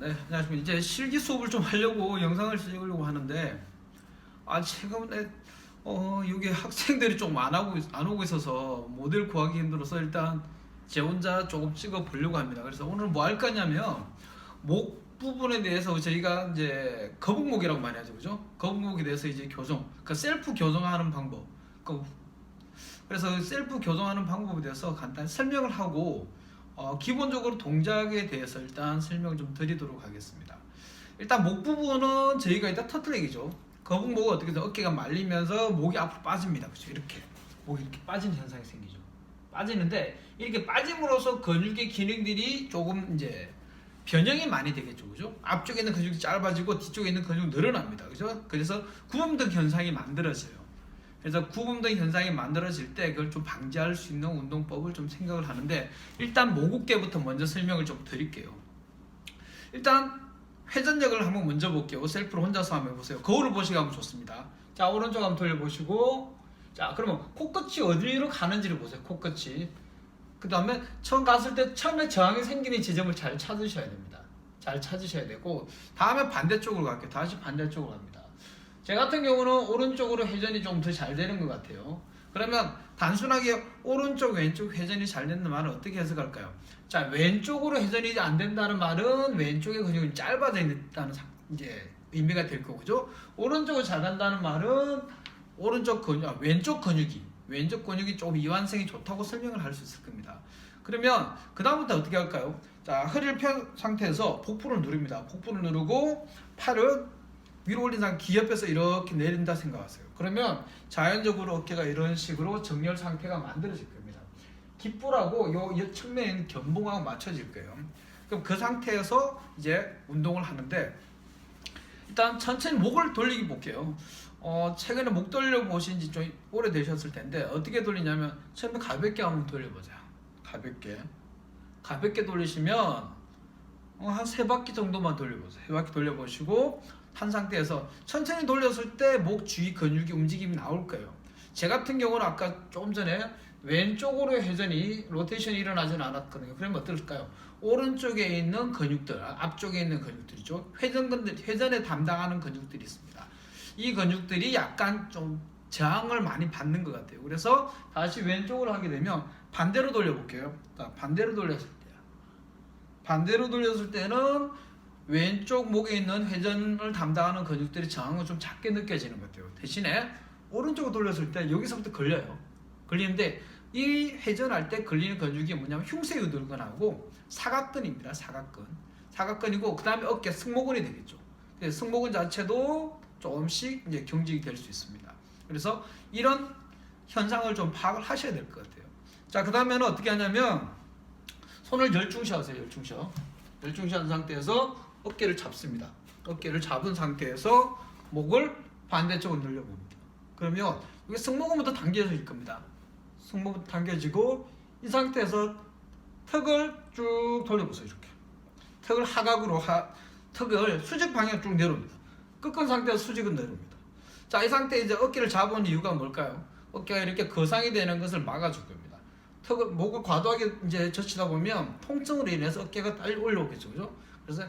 네, 안녕하십니까. 이제 실기 수업을 좀 하려고 영상을 찍으려고 하는데, 최근에 여기 학생들이 좀 안 오고 있어서 모델 구하기 힘들어서 일단 제 혼자 조금 찍어 보려고 합니다. 그래서 오늘 뭐 할 거냐면 목 부분에 대해서 저희가 이제 거북목이라고 많이 하죠, 그죠? 거북목에 대해서 이제 교정, 그 셀프 교정하는 방법. 그래서 셀프 교정하는 방법에 대해서 간단히 설명을 하고 기본적으로 동작에 대해서 일단 설명 좀 드리도록 하겠습니다. 일단 목 부분은 저희가 일단 터틀렉이죠. 거북목은 어떻게 되면 어깨가 말리면서 목이 앞으로 빠집니다. 그렇죠? 이렇게 목이 이렇게 빠지는 현상이 생기죠. 빠지는데 이렇게 빠짐으로써 근육의 기능들이 조금 이제 변형이 많이 되겠죠, 그죠? 앞쪽에 있는 근육이 짧아지고 뒤쪽에 있는 근육이 늘어납니다, 그죠? 그래서 구분등 현상이 만들어져요. 그래서 구분등 현상이 만들어질 때 그걸 좀 방지할 수 있는 운동법을 좀 생각을 하는데, 일단 목 어깨부터 먼저 설명을 좀 드릴게요. 일단 회전력을 한번 먼저 볼게요. 셀프로 혼자서 한번 해보세요. 거울을 보시고 하면 좋습니다. 자, 오른쪽 한번 돌려보시고, 자, 그러면 코끝이 어디로 가는지를 보세요. 코끝이. 그 다음에 처음 갔을 때 처음에 저항이 생기는 지점을 잘 찾으셔야 됩니다. 잘 찾으셔야 되고, 다음에 반대쪽으로 갈게요. 다시 반대쪽으로 갑니다. 제 같은 경우는 오른쪽으로 회전이 좀 더 잘 되는 것 같아요. 그러면 단순하게 오른쪽 왼쪽 회전이 잘 된다는 말은 어떻게 해석할까요? 자, 왼쪽으로 회전이 안 된다는 말은 왼쪽의 근육이 짧아져 있다는 이제 의미가 될 거고죠. 오른쪽으로 잘 간다는 말은 왼쪽 근육이 좀 이완성이 좋다고 설명을 할 수 있을 겁니다. 그러면 그 다음부터 어떻게 할까요? 자, 허리를 편 상태에서 복부를 누릅니다. 복부를 누르고 팔을 위로 올린 상태, 기옆에서 이렇게 내린다 생각하세요. 그러면 자연적으로 어깨가 이런 식으로 정렬 상태가 만들어질 겁니다. 깃불하고 요 측면에 있는 견봉하고 맞춰질 거예요. 그럼 그 상태에서 이제 운동을 하는데, 일단 천천히 목을 돌리기 볼게요. 최근에 목 돌려 보신 지 좀 오래되셨을 텐데, 어떻게 돌리냐면 처음에 가볍게 한번 돌려보자. 가볍게 돌리시면 한 3바퀴 정도만 돌려보세요. 3바퀴 돌려보시고 한 상태에서 천천히 돌렸을 때 목 주위 근육이 움직임이 나올 거예요. 제 같은 경우는 아까 조금 전에 왼쪽으로 회전이 로테이션이 일어나지는 않았거든요. 그러면 어떨까요? 오른쪽에 있는 근육들, 앞쪽에 있는 근육들이죠. 회전에 담당하는 근육들이 있습니다. 이 근육들이 약간 좀 저항을 많이 받는 것 같아요. 그래서 다시 왼쪽으로 하게 되면 반대로 돌려볼게요. 반대로 돌렸을 때는 왼쪽 목에 있는 회전을 담당하는 근육들이 저항은 좀 작게 느껴지는 것 같아요. 대신에 오른쪽으로 돌렸을 때 여기서부터 걸리는데, 이 회전할 때 걸리는 근육이 뭐냐면 흉쇄유돌근하고 사각근입니다. 사각근이고, 그 다음에 어깨 승모근이 되겠죠. 승모근 자체도 조금씩 이제 경직이 될 수 있습니다. 그래서 이런 현상을 좀 파악을 하셔야 될 것 같아요. 자, 그 다음에는 어떻게 하냐면 손을 열중시 하세요. 열중시 한 상태에서 어깨를 잡습니다. 어깨를 잡은 상태에서 목을 반대쪽으로 늘려봅니다. 그러면 이게 승모근부터 당겨질 겁니다. 승모부터 당겨지고, 이 상태에서 턱을 쭉 돌려보세요. 이렇게 턱을 하각으로 턱을 수직 방향 쭉 내려옵니다. 꺾은 상태에서 수직은 내려옵니다. 자, 이 상태에 이제 어깨를 잡은 이유가 뭘까요? 어깨가 이렇게 거상이 되는 것을 막아줄 겁니다. 목을 과도하게 이제 젖히다 보면 통증으로 인해서 어깨가 빨리 올라오겠죠, 그죠? 그래서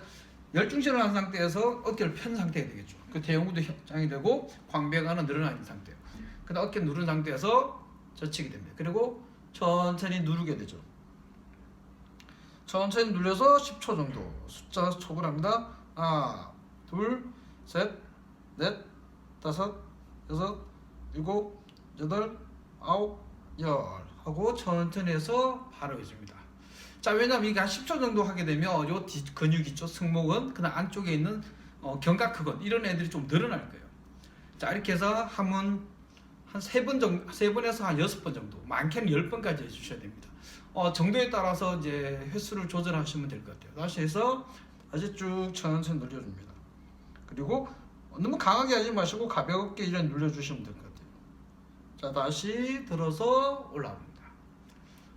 열중시를 한 상태에서 어깨를 편 상태가 되겠죠. 그 대형구도 형성이 되고 광배가는 늘어나는 상태예요. 그다음 어깨 누른 상태에서 젖히게 됩니다. 그리고 천천히 누르게 되죠. 천천히 눌려서 10초 정도 숫자 촉을 합니다. 하나, 둘, 셋, 넷, 다섯, 여섯, 일곱, 여덟, 아홉, 열 하고 천천히 해서 바로 해줍니다. 자, 왜냐면 이게 한 10초 정도 하게 되면 요 근육 있죠, 승모근, 그다음 안쪽에 있는 견갑근, 이런 애들이 좀 늘어날 거예요. 자, 이렇게 해서 한 3번 정도, 3번에서 한 6번 정도, 많게는 10번까지 해주셔야 됩니다. 정도에 따라서 이제 횟수를 조절하시면 될 것 같아요. 다시 해서 다시 쭉 천천히 눌려줍니다. 그리고 너무 강하게 하지 마시고 가볍게 이런 눌려주시면 될 것 같아요. 자, 다시 들어서 올라옵니다.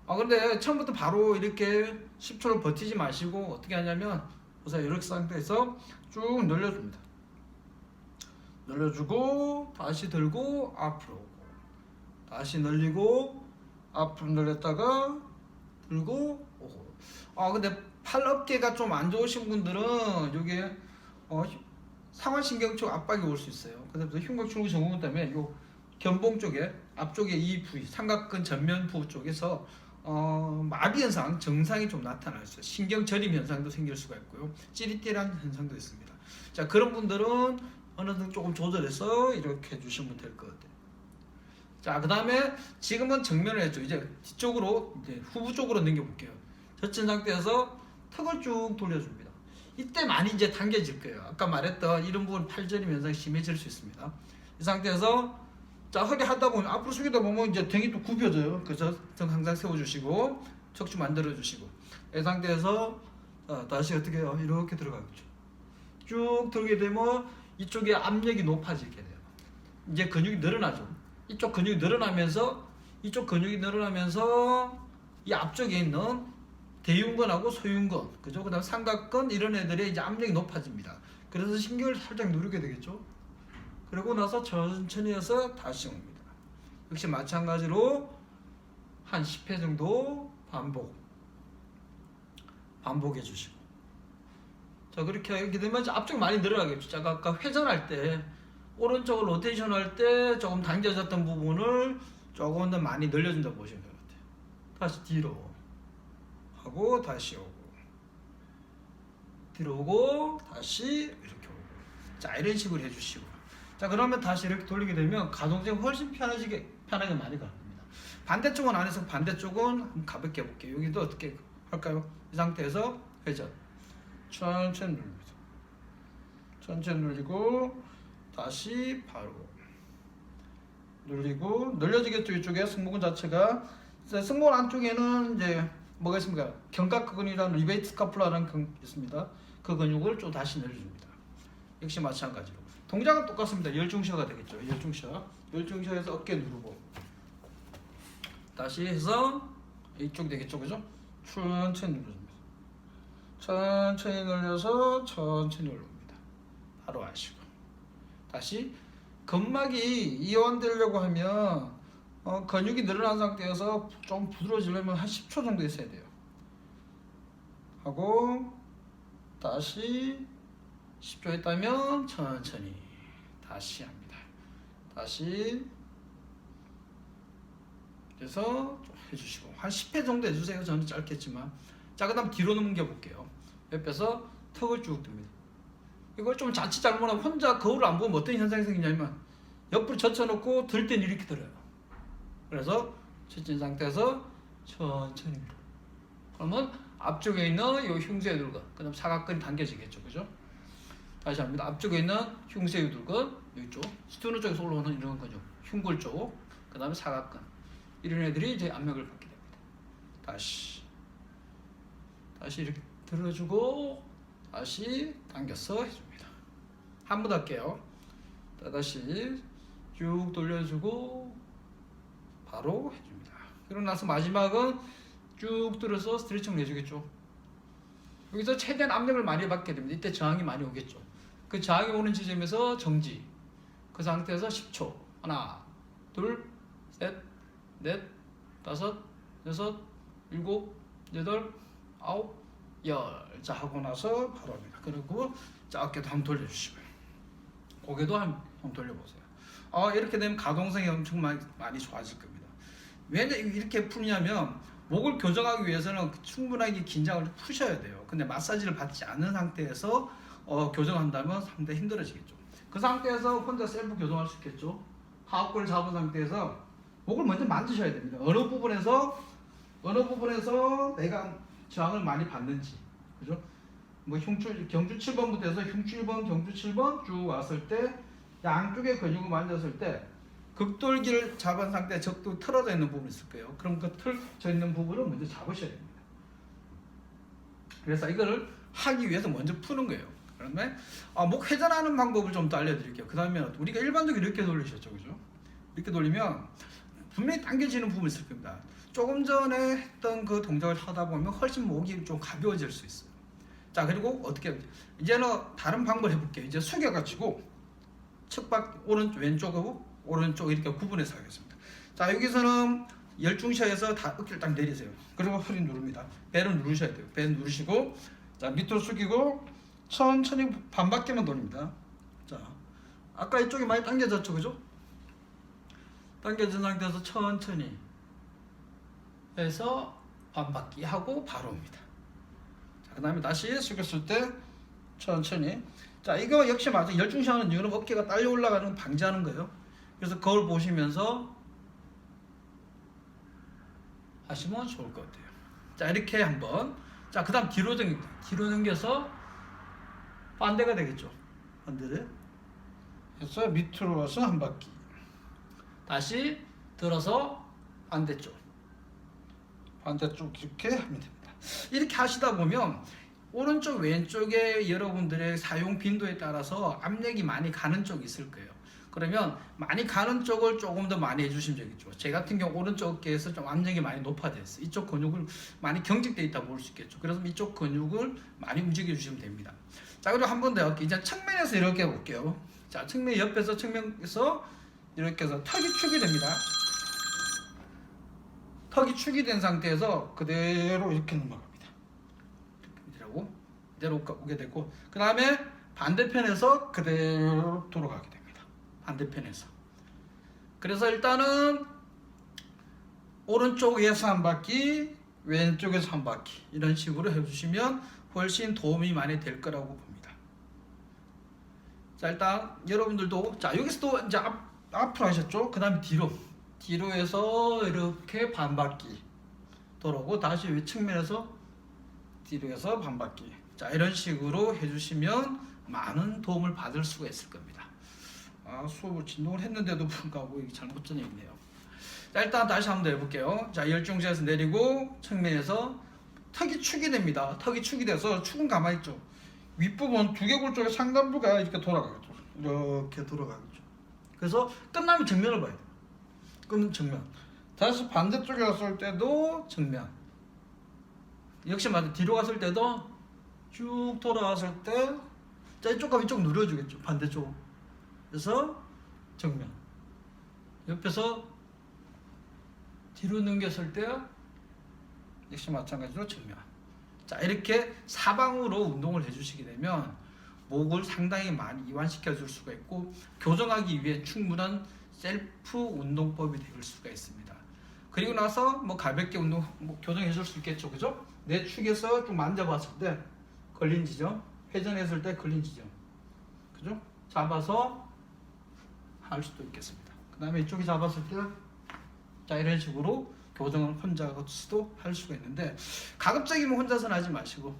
근데 처음부터 바로 이렇게 10초를 버티지 마시고 어떻게 하냐면, 보세요. 이렇게 상태에서 쭉 늘려줍니다. 늘려주고 다시 들고 앞으로 오고, 다시 늘리고 앞으로 늘렸다가 들고 오고. 근데 팔 어깨가 좀 안 좋으신 분들은 이게 상완신경 쪽 압박이 올 수 있어요. 그래서 흉곽출구 증후군 때문에 요 견봉 쪽에 앞쪽에 이 부위 삼각근 전면부 쪽에서 마비 현상 증상이 좀 나타날 수 있어요. 신경 저림 현상도 생길 수가 있고요. 찌릿찌릿한 현상도 있습니다. 자, 그런 분들은 어느 정도 조금 조절해서 이렇게 해주시면 될 것 같아요. 자, 그 다음에 지금은 정면을 했죠. 이제 뒤쪽으로 이제 후부 쪽으로 넘겨볼게요. 젖힌 상태에서 턱을 쭉 돌려줍니다. 이때 많이 이제 당겨질 거예요. 아까 말했던 이런 부분 팔저림 현상이 심해질 수 있습니다. 이 상태에서 자, 허리 하다 보면 앞으로 숙이다 보면 이제 등이 또 굽혀져요. 그래서 등 항상 세워주시고 척추 만들어주시고 이 상태에서 다시 어떻게 해요? 이렇게 들어가겠죠. 쭉 들게 되면 이쪽에 압력이 높아지게 돼요. 이제 근육이 늘어나죠. 이쪽 근육이 늘어나면서 이쪽 근육이 늘어나면서 이 앞쪽에 있는 대흉근하고 소흉근, 그죠? 그다음 삼각근 이런 애들의 이제 압력이 높아집니다. 그래서 신경을 살짝 누르게 되겠죠. 그러고 나서 천천히 해서 다시 옵니다. 역시 마찬가지로 한 10회 정도 반복해 주시고. 자, 그렇게 하게 되면 앞쪽이 많이 늘어나겠죠. 제가 아까 회전할 때 오른쪽을 로테이션 할 때 조금 당겨졌던 부분을 조금 더 많이 늘려준다고 보시면 될 것 같아요. 다시 뒤로 하고 다시 오고 뒤로 오고 다시 이렇게 오고. 자, 이런 식으로 해주시고. 자, 그러면 다시 이렇게 돌리게 되면 가동성이 훨씬 편하게 많이 갑니다. 반대쪽은 안 해서 반대쪽은 한번 가볍게 해볼게요. 여기도 어떻게 할까요? 이 상태에서 회전 천천히 눌립니다. 천천히 눌리고 다시 바로 눌리고 늘려지겠죠. 이쪽에 승모근 자체가. 승모근 안쪽에는 이제 뭐가 있습니까? 견갑근이라는 리베이트 스카플라라는 근육이 있습니다. 그 근육을 좀 다시 늘려줍니다. 역시 마찬가지로 동작은 똑같습니다. 열중셔가 되겠죠. 열중셔에서 어깨 누르고 다시 해서 이쪽 되겠죠. 그죠? 천천히 눌러줍니다. 천천히 늘려서 천천히 올라옵니다. 바로 하시고 다시 근막이 이완되려고 하면 근육이 늘어난 상태에서 좀 부드러워지려면 한 10초 정도 있어야 돼요. 하고 다시 10초 했다면 천천히 다시 합니다. 다시 그래서 좀 해주시고 한 10회 정도 해주세요. 저는 짧겠지만. 자, 그 다음 뒤로 넘겨 볼게요. 옆에서 턱을 쭉 듭니다. 이걸 좀 자칫 잘못하면 혼자 거울을 안 보면 어떤 현상이 생기냐면 옆으로 젖혀놓고 들 때는 이렇게 들어요. 그래서 젖힌 상태에서 천천히 밀어. 그러면 앞쪽에 있는 이 흉쇄유들근, 그 다음 사각근이 당겨지겠죠. 그죠? 다시 합니다. 앞쪽에 있는 흉쇄유들근, 이쪽, 스투너 쪽에서 올라오는 이런 근육, 흉골 쪽, 그 다음에 사각근. 이런 애들이 이제 압력을 받게 됩니다. 다시 이렇게 들어주고, 다시 당겨서 해줍니다. 한 번 더 할게요. 다시 쭉 돌려주고, 바로 해줍니다. 그러고 나서 마지막은 쭉 들어서 스트레칭을 해주겠죠. 여기서 최대한 압력을 많이 받게 됩니다. 이때 저항이 많이 오겠죠. 그 저항이 오는 지점에서 정지. 그 상태에서 10초. 하나, 둘, 셋, 넷, 다섯, 여섯, 일곱, 여덟, 아홉, 열. 자, 하고 나서 바로 합니다. 그리고 자, 어깨도 한번 돌려주시고요. 고개도 한번 돌려보세요. 이렇게 되면 가동성이 엄청 많이 좋아질 겁니다. 왜 이렇게 푸냐면 목을 교정하기 위해서는 충분하게 긴장을 푸셔야 돼요. 근데 마사지를 받지 않은 상태에서 교정한다면 상당히 힘들어지겠죠. 그 상태에서 혼자 셀프 교정할 수 있겠죠. 하악골을 잡은 상태에서 목을 먼저 만지셔야 됩니다. 어느 부분에서 내가 저항을 많이 받는지, 그죠? 뭐 경주 7번부터 해서 흉추 1번, 경주 7번 쭉 왔을 때 양쪽의 근육을 만졌을 때 극돌기를 잡은 상태에 적도 틀어져 있는 부분이 있을 거예요. 그럼 그 틀어져 있는 부분을 먼저 잡으셔야 됩니다. 그래서 이거를 하기 위해서 먼저 푸는 거예요. 그러면 목 회전하는 방법을 좀 더 알려드릴게요. 그 다음에 우리가 일반적으로 이렇게 돌리셨죠, 그죠? 이렇게 돌리면 분명히 당겨지는 부분이 있을 겁니다. 조금 전에 했던 그 동작을 하다 보면 훨씬 목이 좀 가벼워질 수 있어요. 자, 그리고 어떻게 해요? 이제는 다른 방법을 해볼게요. 이제 숙여가지고 왼쪽하고 오른쪽 이렇게 구분해서 하겠습니다. 자, 여기서는 열중시에서 다 어깨를 딱 내리세요. 그리고 허리 누릅니다. 배를 누르셔야 돼요. 배 누르시고 자 밑으로 숙이고 천천히 반바퀴만 돌립니다. 자 아까 이쪽이 많이 당겨졌죠, 그죠? 당겨진 상태에서 천천히 해서 반바퀴 하고 바로 옵니다. 자, 그 다음에 다시 숙였을 때 천천히. 자 이거 역시 맞아. 열중시하는 이유는 어깨가 딸려 올라가는 걸 방지하는 거예요. 그래서 거울 보시면서 하시면 좋을 것 같아요. 자 이렇게 한번. 자 그 다음 뒤로 당깁니다. 뒤로 당겨서 반대가 되겠죠. 반대를 해서 밑으로 와서 한 바퀴. 다시 들어서 반대쪽 이렇게 하면 됩니다. 이렇게 하시다 보면 오른쪽 왼쪽에 여러분들의 사용 빈도에 따라서 압력이 많이 가는 쪽이 있을 거예요. 그러면 많이 가는 쪽을 조금 더 많이 해주시면 되겠죠. 제 같은 경우 오른쪽 어깨에서 좀 압력이 많이 높아져 있어요. 이쪽 근육을 많이 경직되어 있다 볼 수 있겠죠. 그래서 이쪽 근육을 많이 움직여 주시면 됩니다. 자 그리고 한 번 더 이렇게 이제 측면에서 이렇게 해볼게요. 자 측면 옆에서 측면에서 이렇게 해서 턱이 축이 됩니다. 턱이 축이 된 상태에서 그대로 이렇게 넘어갑니다. 이대로 오게 되고 그 다음에 반대편에서 그대로 돌아가게 됩니다. 반대편에서. 그래서 일단은 오른쪽에서 한 바퀴 왼쪽에서 한 바퀴 이런 식으로 해주시면 훨씬 도움이 많이 될 거라고 봅니다. 자 일단 여러분들도 자 여기서 또 이제 앞으로 하셨죠? 그 다음에 뒤로 해서 이렇게 반바퀴 돌아오고 다시 위 측면에서 뒤로 해서 반바퀴. 자 이런 식으로 해주시면 많은 도움을 받을 수가 있을 겁니다. 수업을 진동을 했는데도 불구하고 이게 잘못 전혀 있네요. 자 일단 다시 한번 더 해볼게요. 자 열중시에서 내리고 측면에서 턱이 축이 됩니다. 턱이 축이 돼서 축은 가만히 있죠. 윗부분 두개골 쪽의 상단부가 이렇게 돌아가겠죠. 이렇게 돌아가겠죠. 그래서 끝나면 정면을 봐야 돼요. 끝은 정면. 다시 반대쪽에 갔을 때도 정면. 역시 맞아. 뒤로 갔을 때도 쭉 돌아갔을 때 자 이쪽과 이쪽 누려주겠죠. 반대쪽. 그래서 정면. 옆에서 뒤로 넘겼을 때 역시 마찬가지로 정면. 자 이렇게 사방으로 운동을 해주시게 되면 목을 상당히 많이 이완시켜 줄 수가 있고 교정하기 위해 충분한 셀프 운동법이 될 수가 있습니다. 그리고 나서 뭐 가볍게 운동 교정해 줄 수 있겠죠, 그죠? 내 축에서 좀 만져봤을 때 걸린 지점, 회전했을 때 걸린 지점, 그죠? 잡아서 할 수도 있겠습니다. 그 다음에 이쪽이 잡았을 때 자 이런 식으로 교정을 혼자서도 할 수가 있는데 가급적이면 혼자서는 하지 마시고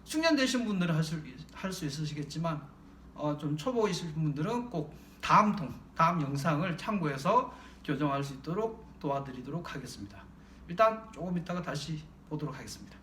숙련되신 분들은 할 수 있으시겠지만 좀 초보이신 분들은 꼭 다음 영상을 참고해서 교정할 수 있도록 도와드리도록 하겠습니다. 일단 조금 이따가 다시 보도록 하겠습니다.